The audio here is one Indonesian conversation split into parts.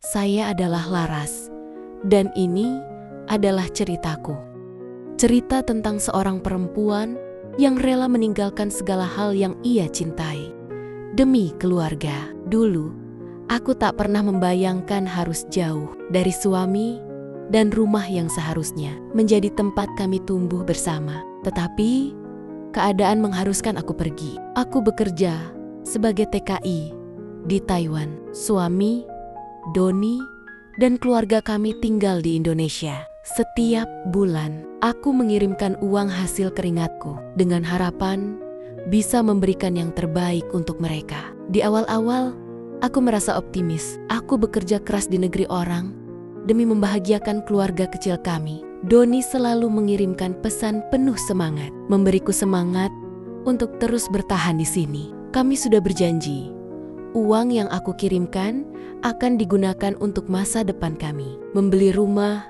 Saya adalah Laras, dan ini adalah ceritaku. Cerita tentang seorang perempuan yang rela meninggalkan segala hal yang ia cintai demi keluarga. Dulu, aku tak pernah membayangkan harus jauh dari suami dan rumah yang seharusnya menjadi tempat kami tumbuh bersama. Tetapi, keadaan mengharuskan aku pergi. Aku bekerja sebagai TKI di Taiwan. Suami, Doni, dan keluarga kami tinggal di Indonesia. Setiap bulan, aku mengirimkan uang hasil keringatku dengan harapan bisa memberikan yang terbaik untuk mereka. Di awal-awal, aku merasa optimis. Aku bekerja keras di negeri orang demi membahagiakan keluarga kecil kami. Doni selalu mengirimkan pesan penuh semangat, memberiku semangat untuk terus bertahan di sini. Kami sudah berjanji, uang yang aku kirimkan akan digunakan untuk masa depan kami, membeli rumah,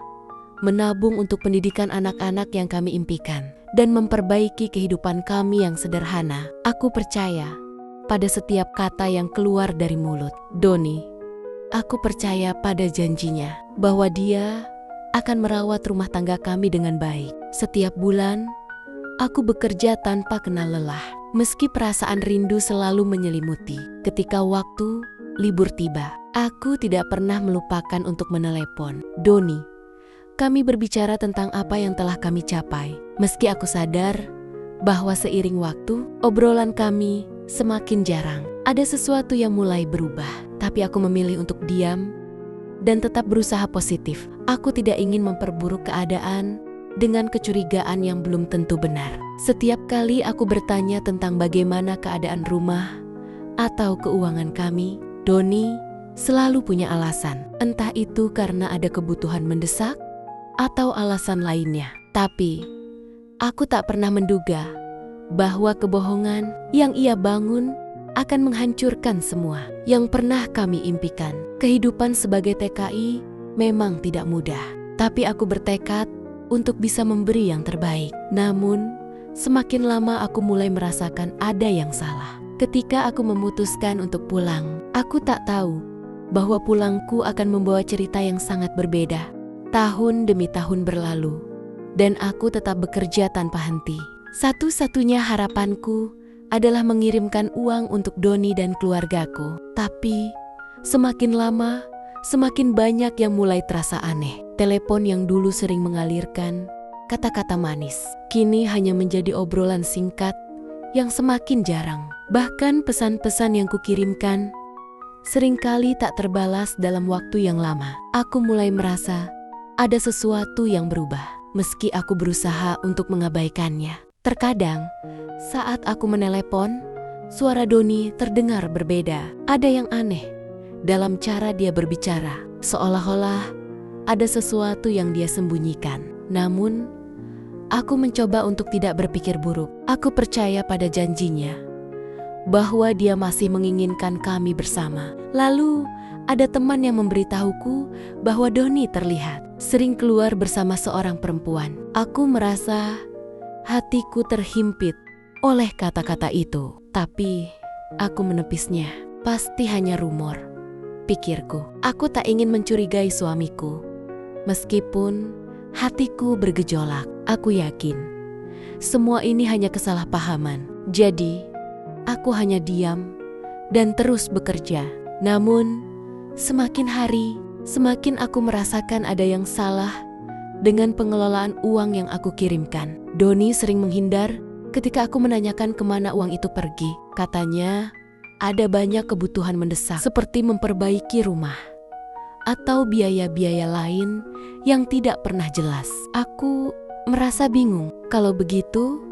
menabung untuk pendidikan anak-anak yang kami impikan, dan memperbaiki kehidupan kami yang sederhana. Aku percaya pada setiap kata yang keluar dari mulut Doni. Aku percaya pada janjinya bahwa dia akan merawat rumah tangga kami dengan baik. Setiap bulan, aku bekerja tanpa kenal lelah, meski perasaan rindu selalu menyelimuti. Ketika waktu libur tiba, aku tidak pernah melupakan untuk menelepon Doni. Kami berbicara tentang apa yang telah kami capai. Meski aku sadar bahwa seiring waktu, obrolan kami semakin jarang. Ada sesuatu yang mulai berubah, tapi aku memilih untuk diam dan tetap berusaha positif. Aku tidak ingin memperburuk keadaan dengan kecurigaan yang belum tentu benar. Setiap kali aku bertanya tentang bagaimana keadaan rumah atau keuangan kami, Doni selalu punya alasan. Entah itu karena ada kebutuhan mendesak atau alasan lainnya. Tapi, aku tak pernah menduga bahwa kebohongan yang ia bangun akan menghancurkan semua yang pernah kami impikan. Kehidupan sebagai TKI memang tidak mudah, tapi aku bertekad untuk bisa memberi yang terbaik. Namun, semakin lama aku mulai merasakan ada yang salah. Ketika aku memutuskan untuk pulang, aku tak tahu bahwa pulangku akan membawa cerita yang sangat berbeda. Tahun demi tahun berlalu, dan aku tetap bekerja tanpa henti. Satu-satunya harapanku adalah mengirimkan uang untuk Doni dan keluargaku. Tapi, semakin lama, semakin banyak yang mulai terasa aneh. Telepon yang dulu sering mengalirkan kata-kata manis, kini hanya menjadi obrolan singkat yang semakin jarang. Bahkan pesan-pesan yang kukirimkan seringkali tak terbalas dalam waktu yang lama. Aku mulai merasa ada sesuatu yang berubah, meski aku berusaha untuk mengabaikannya. Terkadang, saat aku menelepon, suara Doni terdengar berbeda. Ada yang aneh dalam cara dia berbicara, seolah-olah ada sesuatu yang dia sembunyikan. Namun, aku mencoba untuk tidak berpikir buruk. Aku percaya pada janjinya bahwa dia masih menginginkan kami bersama. Lalu, ada teman yang memberitahuku bahwa Doni terlihat sering keluar bersama seorang perempuan. Aku merasa hatiku terhimpit oleh kata-kata itu. Tapi aku menepisnya. Pasti hanya rumor, pikirku. Aku tak ingin mencurigai suamiku. Meskipun hatiku bergejolak, aku yakin semua ini hanya kesalahpahaman. Jadi, aku hanya diam dan terus bekerja. Namun, semakin hari, semakin aku merasakan ada yang salah dengan pengelolaan uang yang aku kirimkan. Doni sering menghindar ketika aku menanyakan kemana uang itu pergi. Katanya, ada banyak kebutuhan mendesak seperti memperbaiki rumah atau biaya-biaya lain yang tidak pernah jelas. Aku merasa bingung. Kalau begitu,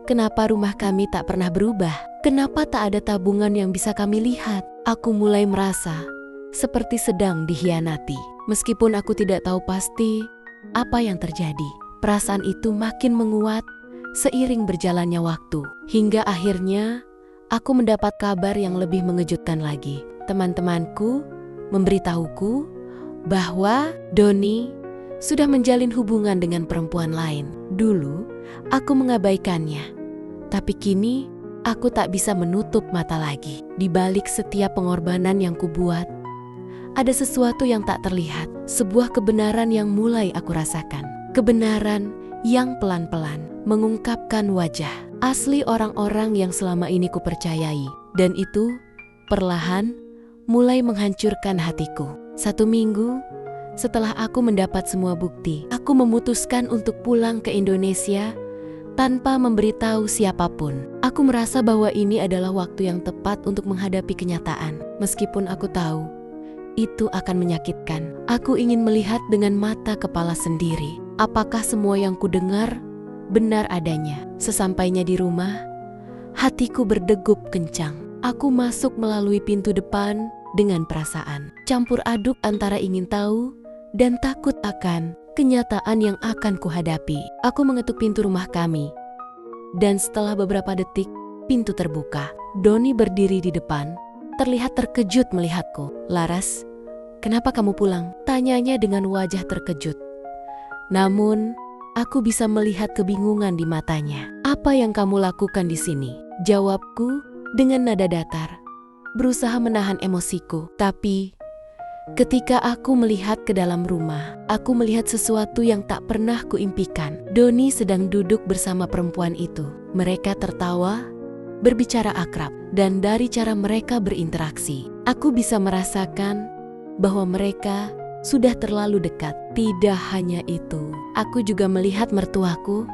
kenapa rumah kami tak pernah berubah? Kenapa tak ada tabungan yang bisa kami lihat? Aku mulai merasa seperti sedang dikhianati. Meskipun aku tidak tahu pasti apa yang terjadi, perasaan itu makin menguat seiring berjalannya waktu. Hingga akhirnya aku mendapat kabar yang lebih mengejutkan lagi. Teman-temanku memberitahuku bahwa Doni sudah menjalin hubungan dengan perempuan lain. Dulu aku mengabaikannya, tapi kini aku tak bisa menutup mata lagi. Di balik setiap pengorbanan yang kubuat, ada sesuatu yang tak terlihat, sebuah kebenaran yang mulai aku rasakan. Kebenaran yang pelan-pelan mengungkapkan wajah asli orang-orang yang selama ini kupercayai. Dan itu perlahan mulai menghancurkan hatiku. 1 minggu setelah aku mendapat semua bukti, aku memutuskan untuk pulang ke Indonesia tanpa memberitahu siapapun. Aku merasa bahwa ini adalah waktu yang tepat untuk menghadapi kenyataan. Meskipun aku tahu itu akan menyakitkan. Aku ingin melihat dengan mata kepala sendiri apakah semua yang kudengar benar adanya. Sesampainya di rumah, hatiku berdegup kencang. Aku masuk melalui pintu depan dengan perasaan campur aduk antara ingin tahu dan takut akan kenyataan yang akan kuhadapi. Aku mengetuk pintu rumah kami, dan setelah beberapa detik, pintu terbuka. Doni berdiri di depan, terlihat terkejut melihatku. "Laras, kenapa kamu pulang?" tanyanya dengan wajah terkejut. Namun, aku bisa melihat kebingungan di matanya. "Apa yang kamu lakukan di sini?" jawabku dengan nada datar, berusaha menahan emosiku. Tapi ketika aku melihat ke dalam rumah, aku melihat sesuatu yang tak pernah kuimpikan. Doni sedang duduk bersama perempuan itu. Mereka tertawa, berbicara akrab, dan dari cara mereka berinteraksi, aku bisa merasakan bahwa mereka sudah terlalu dekat. Tidak hanya itu, aku juga melihat mertuaku,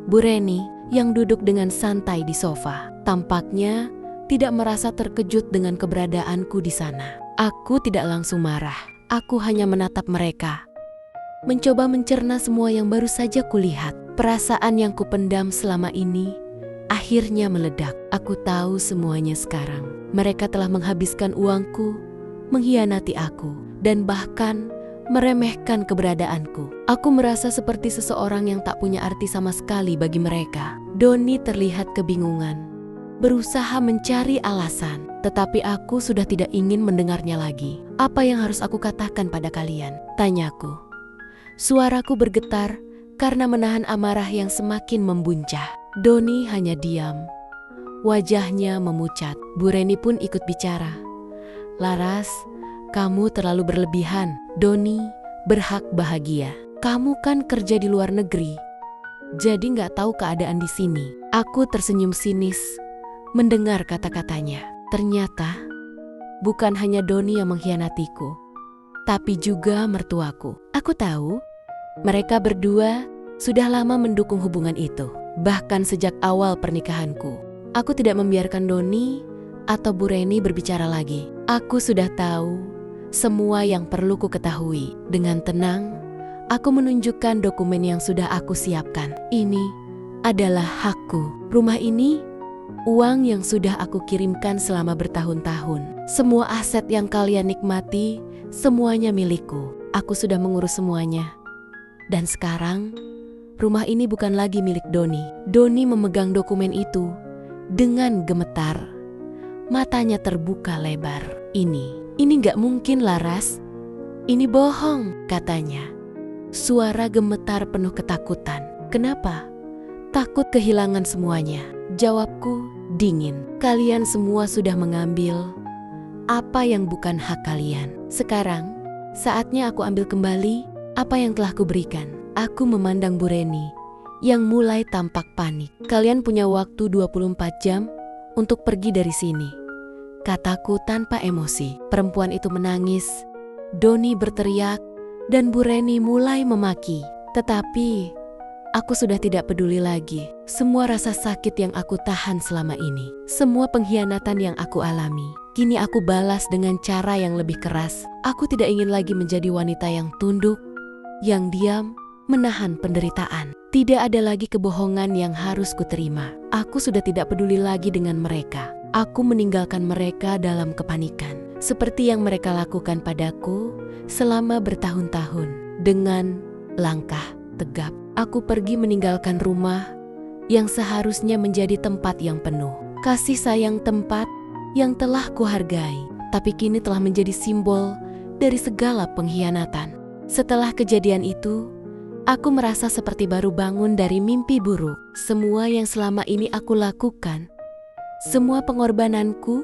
Bu Reni, yang duduk dengan santai di sofa. Tampaknya tidak merasa terkejut dengan keberadaanku di sana. Aku tidak langsung marah. Aku hanya menatap mereka, mencoba mencerna semua yang baru saja kulihat. Perasaan yang kupendam selama ini akhirnya meledak. Aku tahu semuanya sekarang. Mereka telah menghabiskan uangku, mengkhianati aku, dan bahkan meremehkan keberadaanku. Aku merasa seperti seseorang yang tak punya arti sama sekali bagi mereka. Doni terlihat kebingungan, berusaha mencari alasan. Tetapi aku sudah tidak ingin mendengarnya lagi. "Apa yang harus aku katakan pada kalian?" tanyaku. Suaraku bergetar karena menahan amarah yang semakin membuncah. Doni hanya diam. Wajahnya memucat. Bu Reni pun ikut bicara. "Laras, kamu terlalu berlebihan. Doni berhak bahagia. Kamu kan kerja di luar negeri, jadi nggak tahu keadaan di sini." Aku tersenyum sinis mendengar kata-katanya. Ternyata bukan hanya Doni yang mengkhianatiku, tapi juga mertuaku. Aku tahu mereka berdua sudah lama mendukung hubungan itu. Bahkan sejak awal pernikahanku, aku tidak membiarkan Doni atau Bu Reni berbicara lagi. Aku sudah tahu semua yang perlu ku ketahui. Dengan tenang, aku menunjukkan dokumen yang sudah aku siapkan. "Ini adalah hakku. Rumah ini, uang yang sudah aku kirimkan selama bertahun-tahun. Semua aset yang kalian nikmati, semuanya milikku. Aku sudah mengurus semuanya. Dan sekarang, rumah ini bukan lagi milik Doni." Doni memegang dokumen itu dengan gemetar. Matanya terbuka lebar. Ini gak mungkin, Laras. Ini bohong," katanya. Suara gemetar penuh ketakutan. "Kenapa?" "Takut kehilangan semuanya," jawabku dingin. "Kalian semua sudah mengambil apa yang bukan hak kalian. Sekarang, saatnya aku ambil kembali apa yang telah kuberikan." Aku memandang Bu Reni yang mulai tampak panik. "Kalian punya waktu 24 jam untuk pergi dari sini," kataku tanpa emosi. Perempuan itu menangis, Doni berteriak, dan Bu Reni mulai memaki. Tetapi aku sudah tidak peduli lagi. Semua rasa sakit yang aku tahan selama ini, semua pengkhianatan yang aku alami, kini aku balas dengan cara yang lebih keras. Aku tidak ingin lagi menjadi wanita yang tunduk, yang diam, menahan penderitaan. Tidak ada lagi kebohongan yang harus kuterima. Aku sudah tidak peduli lagi dengan mereka. Aku meninggalkan mereka dalam kepanikan, seperti yang mereka lakukan padaku selama bertahun-tahun. Dengan langkah tegap, aku pergi meninggalkan rumah yang seharusnya menjadi tempat yang penuh kasih sayang, tempat yang telah kuhargai, tapi kini telah menjadi simbol dari segala pengkhianatan. Setelah kejadian itu, aku merasa seperti baru bangun dari mimpi buruk. Semua yang selama ini aku lakukan, semua pengorbananku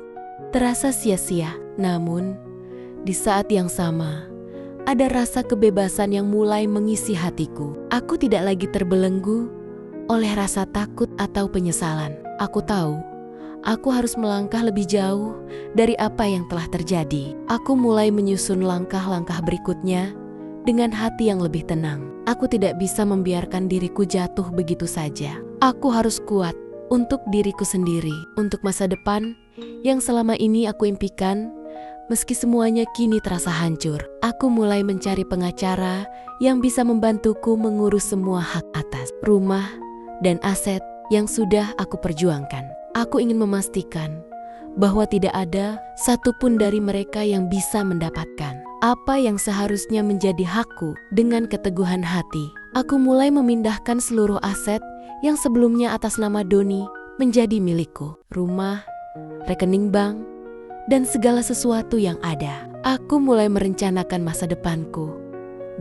terasa sia-sia. Namun, Di saat yang sama, ada rasa kebebasan yang mulai mengisi hatiku. Aku tidak lagi terbelenggu oleh rasa takut atau penyesalan. Aku tahu, aku harus melangkah lebih jauh dari apa yang telah terjadi. Aku mulai menyusun langkah-langkah berikutnya dengan hati yang lebih tenang. Aku tidak bisa membiarkan diriku jatuh begitu saja. Aku harus kuat untuk diriku sendiri, untuk masa depan yang selama ini aku impikan. Meski semuanya kini terasa hancur, aku mulai mencari pengacara yang bisa membantuku mengurus semua hak atas rumah dan aset yang sudah aku perjuangkan. Aku ingin memastikan bahwa tidak ada satupun dari mereka yang bisa mendapatkan apa yang seharusnya menjadi hakku. Dengan keteguhan hati, aku mulai memindahkan seluruh aset yang sebelumnya atas nama Doni menjadi milikku. Rumah, rekening bank, dan segala sesuatu yang ada. Aku mulai merencanakan masa depanku,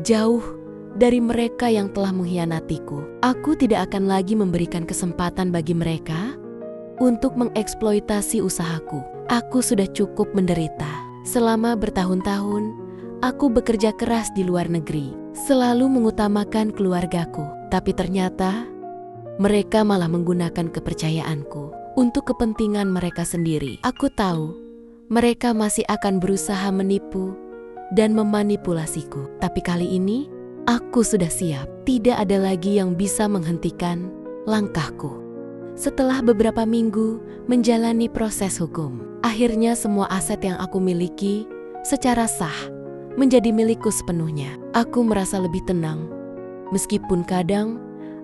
jauh dari mereka yang telah mengkhianatiku. Aku tidak akan lagi memberikan kesempatan bagi mereka untuk mengeksploitasi usahaku. Aku sudah cukup menderita. Selama bertahun-tahun, aku bekerja keras di luar negeri, selalu mengutamakan keluargaku. Tapi ternyata, mereka malah menggunakan kepercayaanku untuk kepentingan mereka sendiri. Aku tahu mereka masih akan berusaha menipu dan memanipulasiku. Tapi kali ini, aku sudah siap. Tidak ada lagi yang bisa menghentikan langkahku. Setelah beberapa minggu menjalani proses hukum, akhirnya semua aset yang aku miliki secara sah menjadi milikku sepenuhnya. Aku merasa lebih tenang, meskipun kadang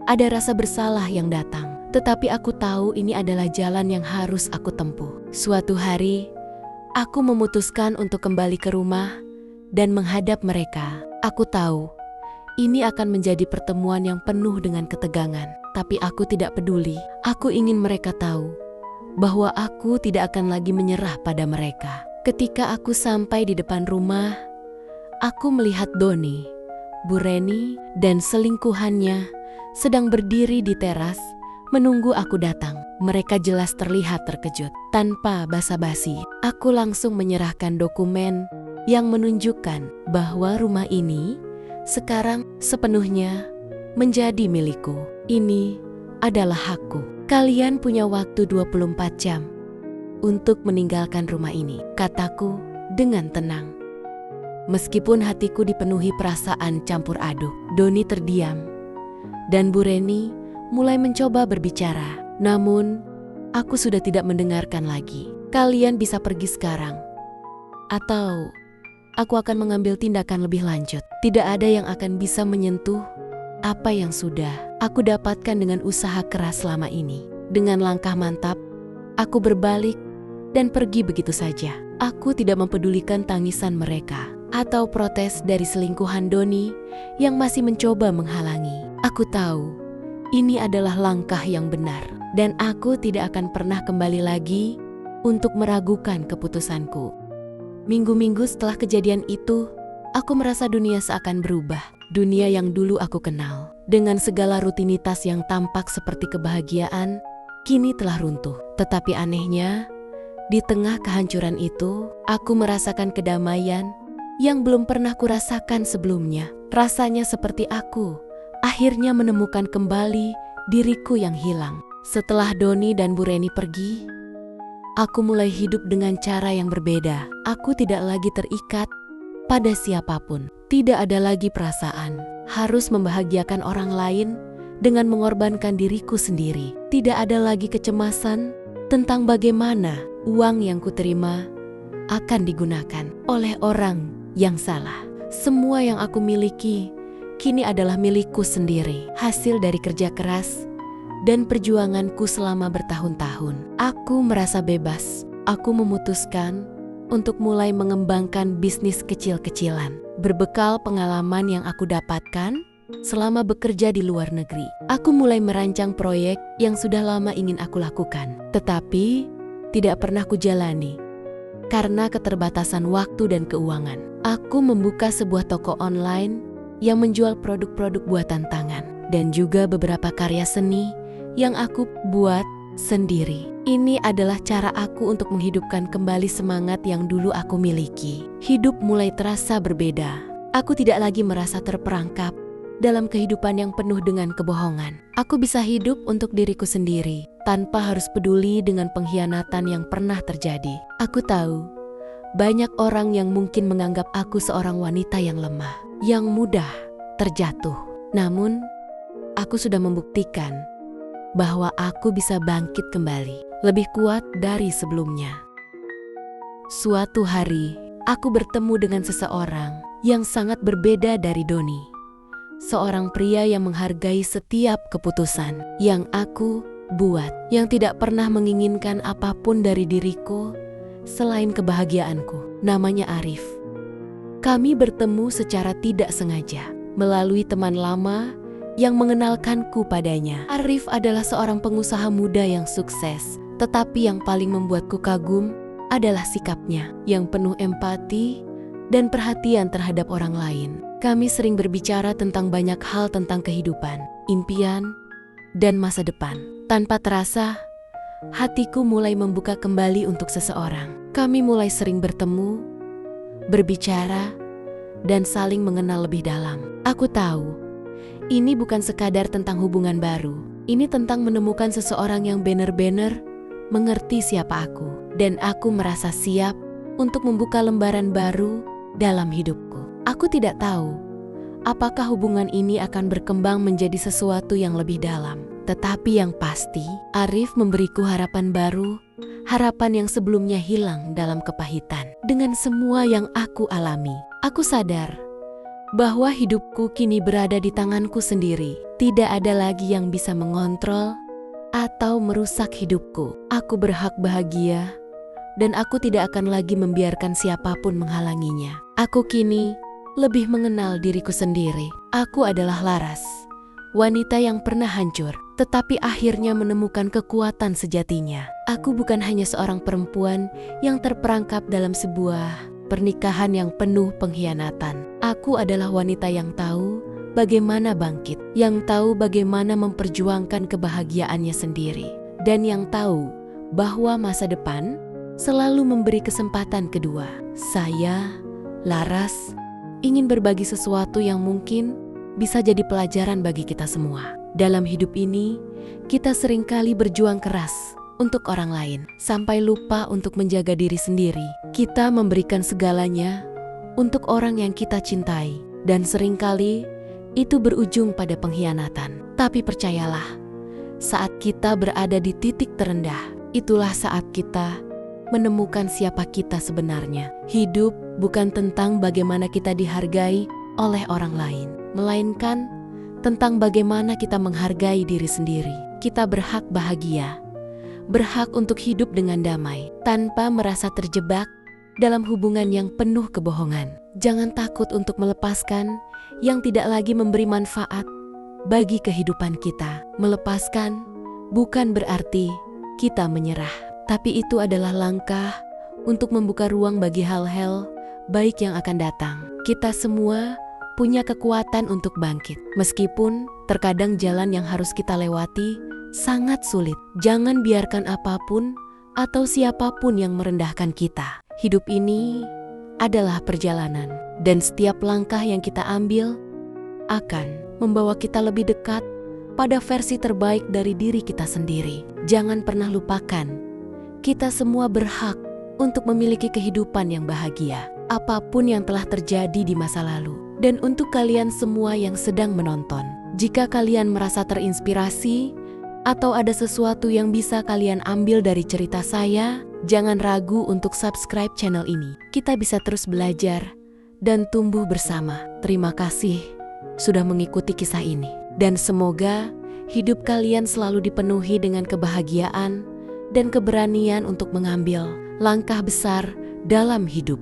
ada rasa bersalah yang datang. Tetapi aku tahu ini adalah jalan yang harus aku tempuh. Suatu hari, aku memutuskan untuk kembali ke rumah dan menghadap mereka. Aku tahu ini akan menjadi pertemuan yang penuh dengan ketegangan, tapi aku tidak peduli. Aku ingin mereka tahu bahwa aku tidak akan lagi menyerah pada mereka. Ketika aku sampai di depan rumah, aku melihat Doni, Bu Reni, dan selingkuhannya sedang berdiri di teras menunggu aku datang. Mereka jelas terlihat terkejut. Tanpa basa-basi, aku langsung menyerahkan dokumen yang menunjukkan bahwa rumah ini sekarang sepenuhnya menjadi milikku. Ini adalah hakku. Kalian punya waktu 24 jam untuk meninggalkan rumah ini, kataku dengan tenang. Meskipun hatiku dipenuhi perasaan campur aduk, Doni terdiam dan Bu Reni mulai mencoba berbicara. Namun, aku sudah tidak mendengarkan lagi. Kalian bisa pergi sekarang, atau aku akan mengambil tindakan lebih lanjut. Tidak ada yang akan bisa menyentuh apa yang sudah aku dapatkan dengan usaha keras selama ini. Dengan langkah mantap, aku berbalik dan pergi begitu saja. Aku tidak mempedulikan tangisan mereka atau protes dari selingkuhan Doni yang masih mencoba menghalangi. Aku tahu ini adalah langkah yang benar, dan aku tidak akan pernah kembali lagi untuk meragukan keputusanku. Minggu-minggu setelah kejadian itu, aku merasa dunia seakan berubah. Dunia yang dulu aku kenal, dengan segala rutinitas yang tampak seperti kebahagiaan, kini telah runtuh. Tetapi anehnya, di tengah kehancuran itu, aku merasakan kedamaian yang belum pernah kurasakan sebelumnya. Rasanya seperti aku akhirnya menemukan kembali diriku yang hilang. Setelah Doni dan Bu Reni pergi, aku mulai hidup dengan cara yang berbeda. Aku tidak lagi terikat pada siapapun. Tidak ada lagi perasaan harus membahagiakan orang lain dengan mengorbankan diriku sendiri. Tidak ada lagi kecemasan tentang bagaimana uang yang kuterima akan digunakan oleh orang yang salah. Semua yang aku miliki kini adalah milikku sendiri, hasil dari kerja keras dan perjuanganku selama bertahun-tahun. Aku merasa bebas. Aku memutuskan untuk mulai mengembangkan bisnis kecil-kecilan. Berbekal pengalaman yang aku dapatkan selama bekerja di luar negeri, aku mulai merancang proyek yang sudah lama ingin aku lakukan, tetapi tidak pernah kujalani karena keterbatasan waktu dan keuangan. Aku membuka sebuah toko online yang menjual produk-produk buatan tangan dan juga beberapa karya seni yang aku buat sendiri. Ini adalah cara aku untuk menghidupkan kembali semangat yang dulu aku miliki. Hidup mulai terasa berbeda. Aku tidak lagi merasa terperangkap dalam kehidupan yang penuh dengan kebohongan. Aku bisa hidup untuk diriku sendiri, tanpa harus peduli dengan pengkhianatan yang pernah terjadi. Aku tahu, banyak orang yang mungkin menganggap aku seorang wanita yang lemah, yang mudah terjatuh. Namun, aku sudah membuktikan bahwa aku bisa bangkit kembali, lebih kuat dari sebelumnya. Suatu hari, aku bertemu dengan seseorang yang sangat berbeda dari Doni. Seorang pria yang menghargai setiap keputusan yang aku buat, yang tidak pernah menginginkan apapun dari diriku selain kebahagiaanku. Namanya Arif. Kami bertemu secara tidak sengaja melalui teman lama yang mengenalkanku padanya. Arif adalah seorang pengusaha muda yang sukses, tetapi yang paling membuatku kagum adalah sikapnya yang penuh empati dan perhatian terhadap orang lain. Kami sering berbicara tentang banyak hal tentang kehidupan, impian, dan masa depan. Tanpa terasa, hatiku mulai membuka kembali untuk seseorang. Kami mulai sering bertemu, berbicara, dan saling mengenal lebih dalam. Aku tahu, ini bukan sekadar tentang hubungan baru. Ini tentang menemukan seseorang yang benar-benar mengerti siapa aku. Dan aku merasa siap untuk membuka lembaran baru dalam hidupku. Aku tidak tahu apakah hubungan ini akan berkembang menjadi sesuatu yang lebih dalam. Tetapi yang pasti, Arif memberiku harapan baru, harapan yang sebelumnya hilang dalam kepahitan. Dengan semua yang aku alami, aku sadar bahwa hidupku kini berada di tanganku sendiri. Tidak ada lagi yang bisa mengontrol atau merusak hidupku. Aku berhak bahagia dan aku tidak akan lagi membiarkan siapapun menghalanginya. Aku kini lebih mengenal diriku sendiri. Aku adalah Laras, wanita yang pernah hancur, tetapi akhirnya menemukan kekuatan sejatinya. Aku bukan hanya seorang perempuan yang terperangkap dalam sebuah pernikahan yang penuh pengkhianatan. Aku adalah wanita yang tahu bagaimana bangkit, yang tahu bagaimana memperjuangkan kebahagiaannya sendiri, dan yang tahu bahwa masa depan selalu memberi kesempatan kedua. Saya, Laras, ingin berbagi sesuatu yang mungkin bisa jadi pelajaran bagi kita semua. Dalam hidup ini, kita seringkali berjuang keras untuk orang lain, sampai lupa untuk menjaga diri sendiri. Kita memberikan segalanya untuk orang yang kita cintai, dan seringkali itu berujung pada pengkhianatan. Tapi percayalah, saat kita berada di titik terendah, itulah saat kita menemukan siapa kita sebenarnya. Hidup bukan tentang bagaimana kita dihargai oleh orang lain, melainkan tentang bagaimana kita menghargai diri sendiri. Kita berhak bahagia, berhak untuk hidup dengan damai, tanpa merasa terjebak dalam hubungan yang penuh kebohongan. Jangan takut untuk melepaskan yang tidak lagi memberi manfaat bagi kehidupan kita. Melepaskan bukan berarti kita menyerah, tapi itu adalah langkah untuk membuka ruang bagi hal-hal baik yang akan datang. Kita semua punya kekuatan untuk bangkit, meskipun terkadang jalan yang harus kita lewati sangat sulit. Jangan biarkan apapun atau siapapun yang merendahkan kita. Hidup ini adalah perjalanan, dan setiap langkah yang kita ambil akan membawa kita lebih dekat pada versi terbaik dari diri kita sendiri. Jangan pernah lupakan, kita semua berhak untuk memiliki kehidupan yang bahagia, apapun yang telah terjadi di masa lalu. Dan untuk kalian semua yang sedang menonton, jika kalian merasa terinspirasi atau ada sesuatu yang bisa kalian ambil dari cerita saya, jangan ragu untuk subscribe channel ini. Kita bisa terus belajar dan tumbuh bersama. Terima kasih sudah mengikuti kisah ini. Dan semoga hidup kalian selalu dipenuhi dengan kebahagiaan dan keberanian untuk mengambil langkah besar dalam hidup.